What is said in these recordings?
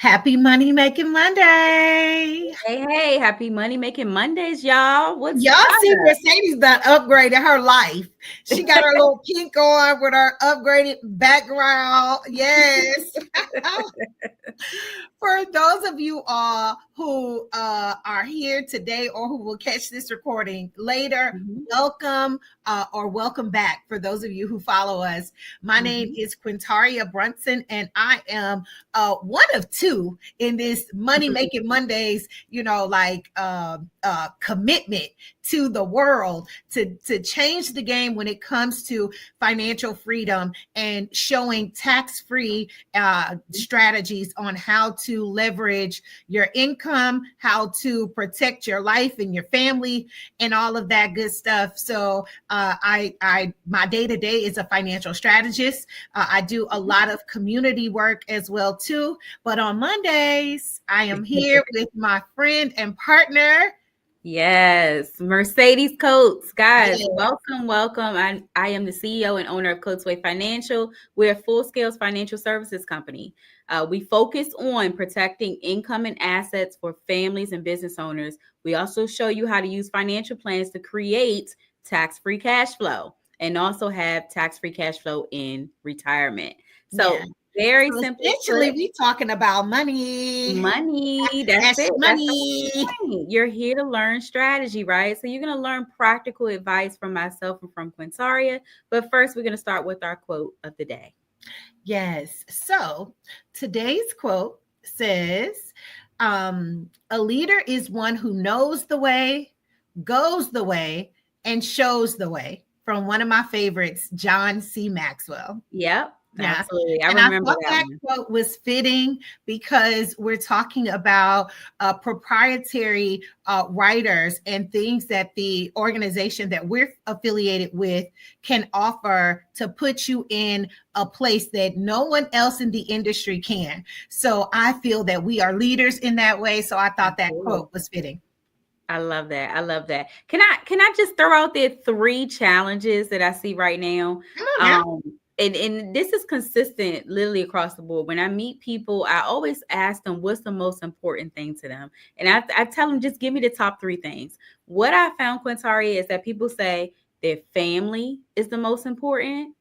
Happy Money Making Monday. Hey, happy Money Making Mondays, y'all. What's Y'all see up? Mercedes done upgraded her life. She got her little pink on with her upgraded background. Yes. For those of you all who are here today or who will catch this recording later, welcome or welcome back. For those of you who follow us, my name is Quintaria Brunson, and I am one of two in this Money Making Mondays, commitment to the world to change the game when it comes to financial freedom and showing tax-free strategies on how to leverage your income, how to protect your life and your family, and all of that good stuff. So my day-to-day is a financial strategist. I do a lot of community work as well too. But on Mondays, I am here with my friend and partner. Yes, Mercedes Coates. Guys, Yes. welcome. I am the CEO and owner of Coates Way Financial. We're a full-scale financial services company. We focus on protecting income and assets for families and business owners. We also show you how to use financial plans to create tax-free cash flow and also have tax-free cash flow in retirement. So very simple. Essentially, we talking about money. That's it. Money. You're here to learn strategy, right? So you're going to learn practical advice from myself and from Quintaria. But first, we're going to start with our quote of the day. Yes. So today's quote says, a leader is one who knows the way, goes the way, and shows the way. From one of my favorites, John C. Maxwell. Yep. Yeah. Absolutely. I thought that quote was fitting because we're talking about proprietary writers and things that the organization that we're affiliated with can offer to put you in a place that no one else in the industry can. So I feel that we are leaders in that way. So I thought that quote was fitting. I love that. Can I just throw out there 3 challenges that I see right now? And this is consistent literally across the board. When I meet people, I always ask them what's the most important thing to them. And I tell them, just give me the top 3 things. What I found, Quintaria, is that people say their family is the most important,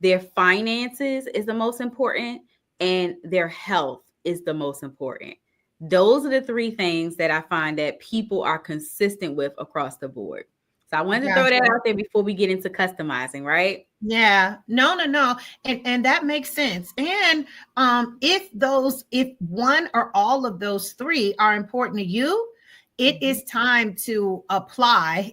their finances is the most important, and their health is the most important. Those are the 3 things that I find that people are consistent with across the board. So I wanted to throw that out there before we get into customizing, right? Yeah, no. And that makes sense. And if one or all of those 3 are important to you, it is time to apply,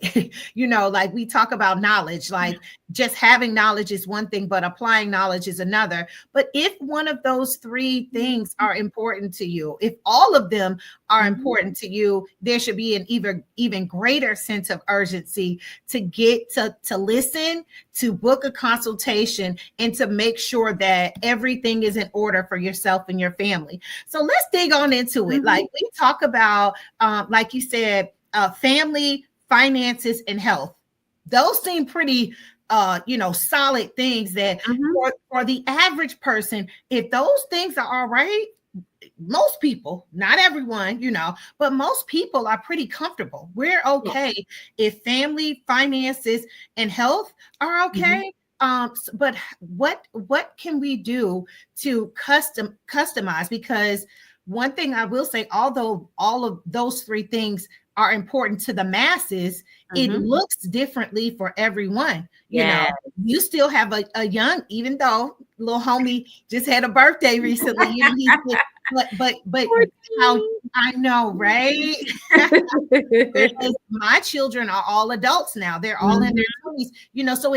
like we talk about knowledge, like just having knowledge is one thing, but applying knowledge is another. But if one of those 3 things are important to you, if all of them are important to you, there should be an even greater sense of urgency to get to listen, to book a consultation, and to make sure that everything is in order for yourself and your family. So let's dig on into it. Like we talk about, like you said, family, finances, and health. Those seem pretty solid things that for the average person, if those things are all right, most people, not everyone, but most people are pretty comfortable. We're okay if family, finances, and health are okay. But what can we do to customize? Because one thing I will say, although all of those 3 things are important to the masses, it looks differently for everyone. You still have a young, even though little homie just had a birthday recently, but how I know, right? Because my children are all adults now. They're all in their 20s, so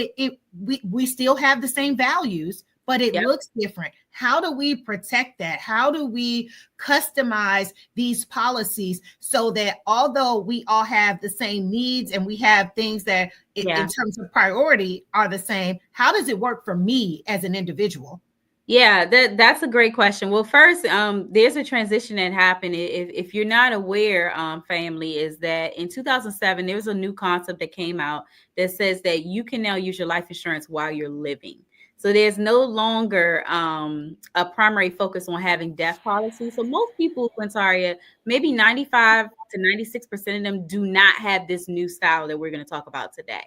we still have the same values, but it looks different. How do we protect that? How do we customize these policies so that although we all have the same needs and we have things that in terms of priority are the same, how does it work for me as an individual? Yeah, that's a great question. Well, first, there's a transition that happened. If you're not aware, family, is that in 2007, there was a new concept that came out that says that you can now use your life insurance while you're living. So there's no longer a primary focus on having death policy. So most people, Quintaria, maybe 95 to 96% of them do not have this new style that we're going to talk about today.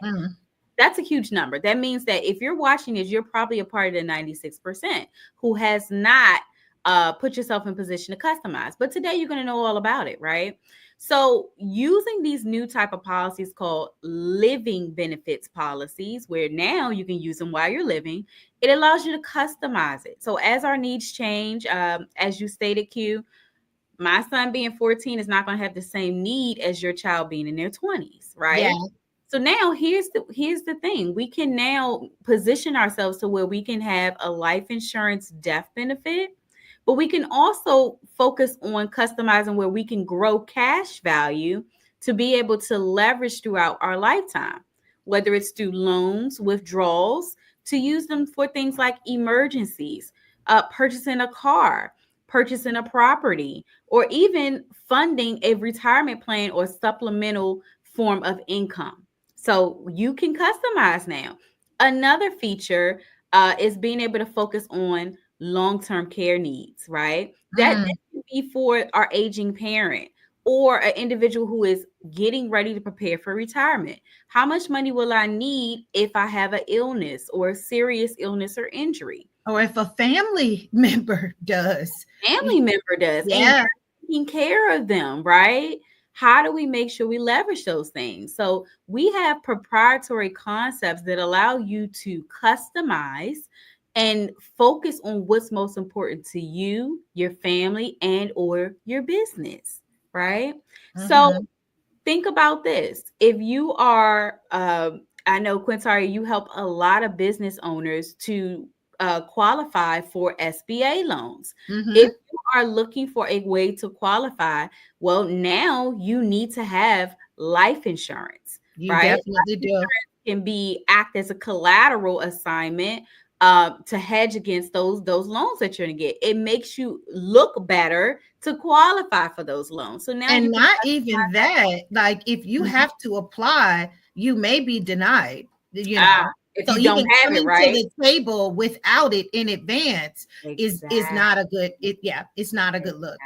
That's a huge number. That means that if you're watching this, you're probably a part of the 96% who has not put yourself in position to customize. But today you're going to know all about it, right? So using these new type of policies called living benefits policies, where now you can use them while you're living, it allows you to customize it. So as our needs change, as you stated, Q, my son being 14 is not going to have the same need as your child being in their 20s, right? Yeah. So now here's the thing. We can now position ourselves to where we can have a life insurance death benefit, but we can also focus on customizing where we can grow cash value to be able to leverage throughout our lifetime, whether it's through loans, withdrawals, to use them for things like emergencies, purchasing a car, purchasing a property, or even funding a retirement plan or supplemental form of income. So you can customize now. Another feature is being able to focus on long-term care needs, right? That can be for our aging parent or an individual who is getting ready to prepare for retirement. How much money will I need if I have an illness or a serious illness or injury? Or if a family member does. Family member does. Yeah. And taking care of them, right? How do we make sure we leverage those things? So we have proprietary concepts that allow you to customize and focus on what's most important to you, your family, and or your business, right? So think about this. If you are, I know, Quintaria, you help a lot of business owners to qualify for SBA loans. If you are looking for a way to qualify, well, now you need to have life insurance, You right? definitely do. Can be act as a collateral assignment to hedge against those loans that you're going to get. It makes you look better to qualify for those loans. So now, and not even that, like if you have to apply, you may be denied, if so you don't even have it, coming right? to the table without it in advance is not a good it's not a good look.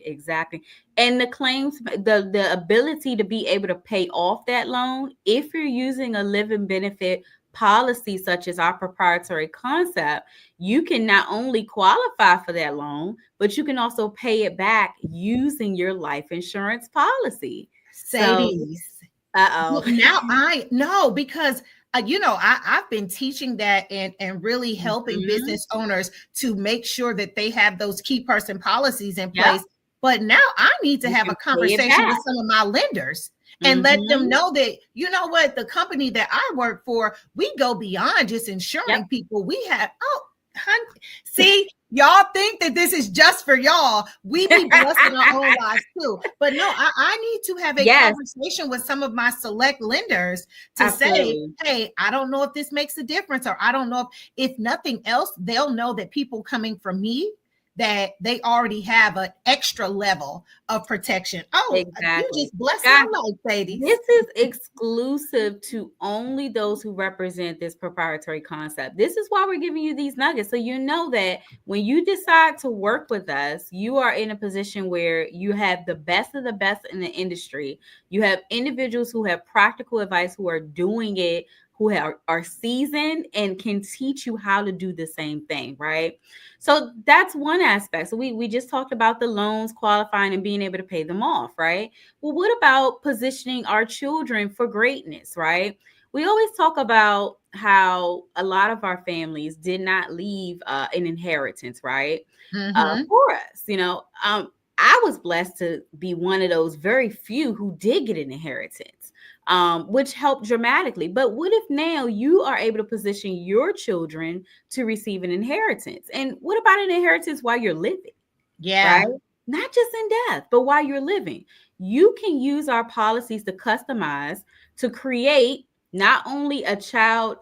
Exactly. And the claims, the ability to be able to pay off that loan, if you're using a living benefit policy such as our proprietary concept, you can not only qualify for that loan, but you can also pay it back using your life insurance policy. Sadie's. Now I know, because I've been teaching that and really helping business owners to make sure that they have those key person policies in place. But now I need to have a conversation with some of my lenders and let them know that, you know what, the company that I work for, we go beyond just insuring people. We have, see, y'all think that this is just for y'all. We be blessed in our own lives too. But no, I need to have a conversation with some of my select lenders to say, hey, I don't know if this makes a difference, or I don't know if nothing else, they'll know that people coming from me, that they already have an extra level of protection. You just blessed my life, ladies. This is exclusive to only those who represent this proprietary concept. This is why we're giving you these nuggets. So you know that when you decide to work with us, you are in a position where you have the best of the best in the industry. You have individuals who have practical advice, who are doing it, who are seasoned and can teach you how to do the same thing, right? So that's one aspect. So we just talked about the loans, qualifying, and being able to pay them off, right? Well, what about positioning our children for greatness, right? We always talk about how a lot of our families did not leave an inheritance, right? For us, I was blessed to be one of those very few who did get an inheritance. Which helped dramatically. But what if now you are able to position your children to receive an inheritance? And what about an inheritance while you're living? Yeah. Right? Not just in death, but while you're living. You can use our policies to customize to create not only a child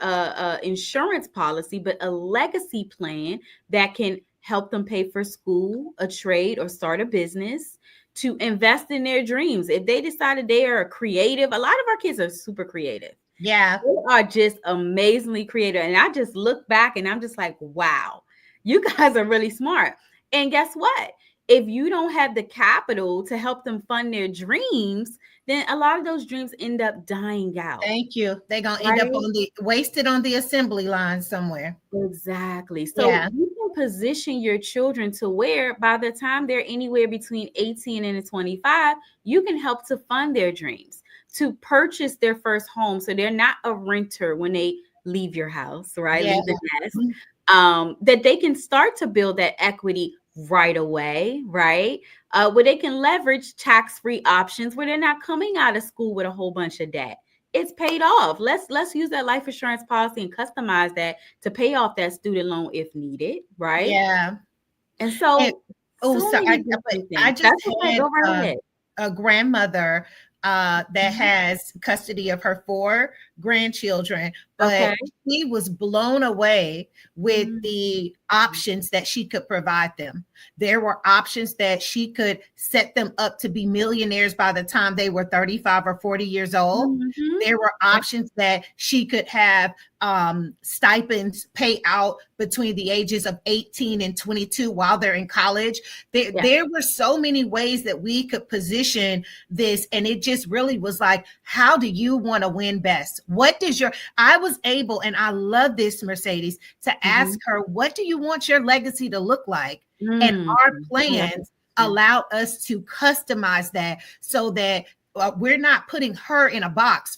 insurance policy, but a legacy plan that can help them pay for school, a trade, or start a business, to invest in their dreams. If they decided they are creative, a lot of our kids are super creative. Yeah. They are just amazingly creative. And I just look back and I'm just like, wow, you guys are really smart. And guess what? If you don't have the capital to help them fund their dreams, then a lot of those dreams end up dying out. Thank you. They're gonna end up Right? on the wasted on the assembly line somewhere. Exactly. So Yeah. you can position your children to where by the time they're anywhere between 18 and 25, you can help to fund their dreams, to purchase their first home. So they're not a renter when they leave your house, right? Yeah. Leave the nest. That they can start to build that equity right away, right? Where they can leverage tax-free options where they're not coming out of school with a whole bunch of debt. It's paid off. Let's use that life insurance policy and customize that to pay off that student loan if needed, right? Yeah. And so, so So many different I things. just That's okay. had Go right ahead. a grandmother that has custody of her 4 grandchildren, but Okay. she was blown away with the Mhm. options that she could provide them. There were options that she could set them up to be millionaires by the time they were 35 or 40 years old. Mhm. There were options that she could have stipends pay out between the ages of 18 and 22 while they're in college. There were so many ways that we could position this, and it just really was like, how do you want to win best? What does I was able, and I love this, Mercedes, to ask her, what do you want your legacy to look like? And our plans allow us to customize that so that we're not putting her in a box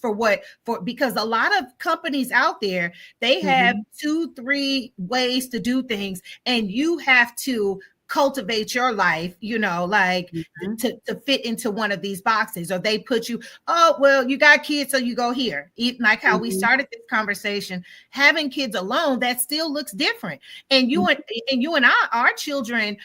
because a lot of companies out there, they have 2-3 ways to do things, and you have to cultivate your life, to fit into one of these boxes. Or they put you, oh, well, you got kids, so you go here. Like how we started this conversation, having kids alone, that still looks different. And you and I, our children,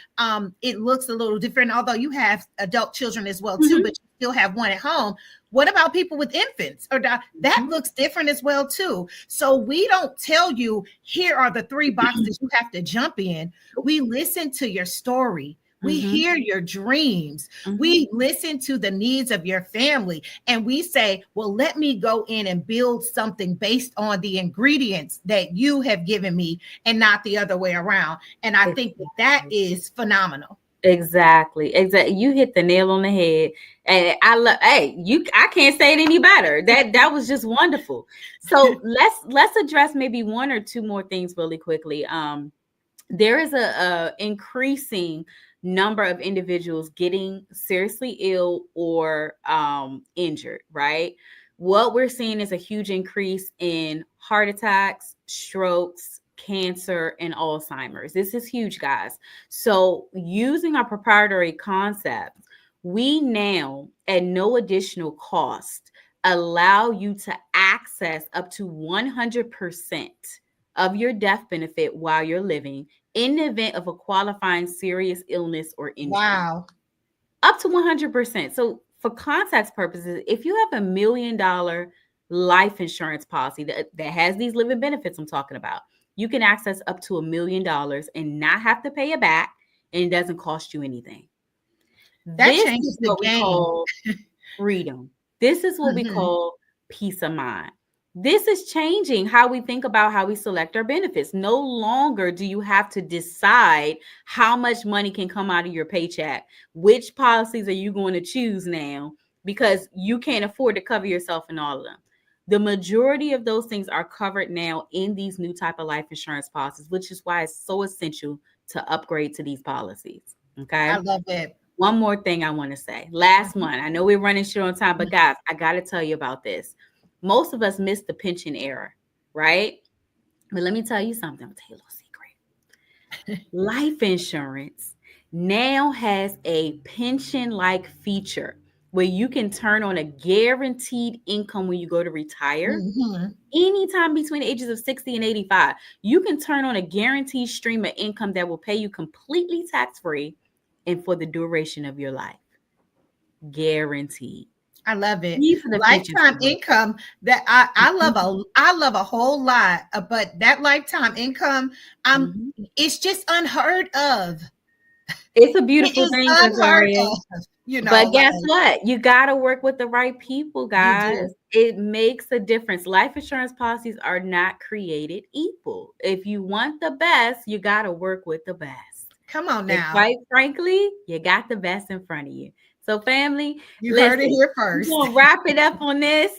it looks a little different, although you have adult children as well too, but you still have one at home. What about people with infants? Or that looks different as well too. So we don't tell you, here are the 3 boxes you have to jump in. We listen to your story. We hear your dreams. We listen to the needs of your family. And we say, well, let me go in and build something based on the ingredients that you have given me and not the other way around. And I think that is phenomenal. Exactly. You hit the nail on the head. And I can't say it any better. That was just wonderful. So let's address maybe 1 or 2 more things really quickly. There is a increasing number of individuals getting seriously ill or injured, right? What we're seeing is a huge increase in heart attacks, strokes, cancer, and Alzheimer's. This is huge, guys. So using our proprietary concepts, we now, at no additional cost, allow you to access up to 100% of your death benefit while you're living in the event of a qualifying serious illness or injury. Wow. Up to 100%. So for context purposes, if you have $1 million life insurance policy that has these living benefits I'm talking about, you can access up to $1 million and not have to pay it back, and it doesn't cost you anything. That changes the game. We call freedom. This is what we call peace of mind. This is changing how we think about how we select our benefits. No longer do you have to decide how much money can come out of your paycheck. Which policies are you going to choose now? Because you can't afford to cover yourself in all of them. The majority of those things are covered now in these new type of life insurance policies, which is why it's so essential to upgrade to these policies. Okay. I love it. One more thing I want to say. Last one. I know we're running short on time, but guys, I got to tell you about this. Most of us missed the pension era, right? But let me tell you something. I'm going to tell you a little secret. Life insurance now has a pension-like feature where you can turn on a guaranteed income when you go to retire. Anytime between the ages of 60 and 85, you can turn on a guaranteed stream of income that will pay you completely tax-free and for the duration of your life. Guaranteed. I love it. Lifetime income that I love a whole lot, but that lifetime income, it's just unheard of. It's a beautiful thing, unheard of. But guess what? You got to work with the right people, guys. It makes a difference. Life insurance policies are not created equal. If you want the best, you got to work with the best. Come on now. And quite frankly, you got the best in front of you. So family, you heard it here first. We're going to wrap it up on this.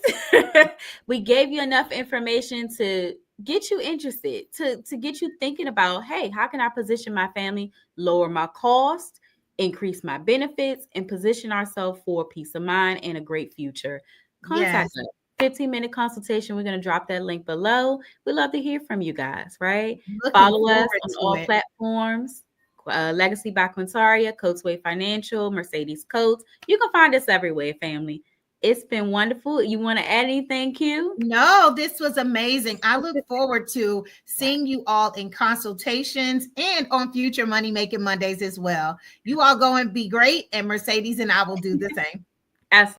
We gave you enough information to get you interested, to get you thinking about, hey, how can I position my family, lower my cost, increase my benefits, and position ourselves for peace of mind and a great future. Contact us. 15-minute consultation. We're going to drop that link below. We'd love to hear from you guys, right? Follow us on all platforms. Legacy by Quintaria, Coates Way Financial, Mercedes Coates. You can find us everywhere, family. It's been wonderful. You want to add anything, Q? No, this was amazing. I look forward to seeing you all in consultations and on future Money Making Mondays as well. You all go and be great, and Mercedes and I will do the same. Absolutely.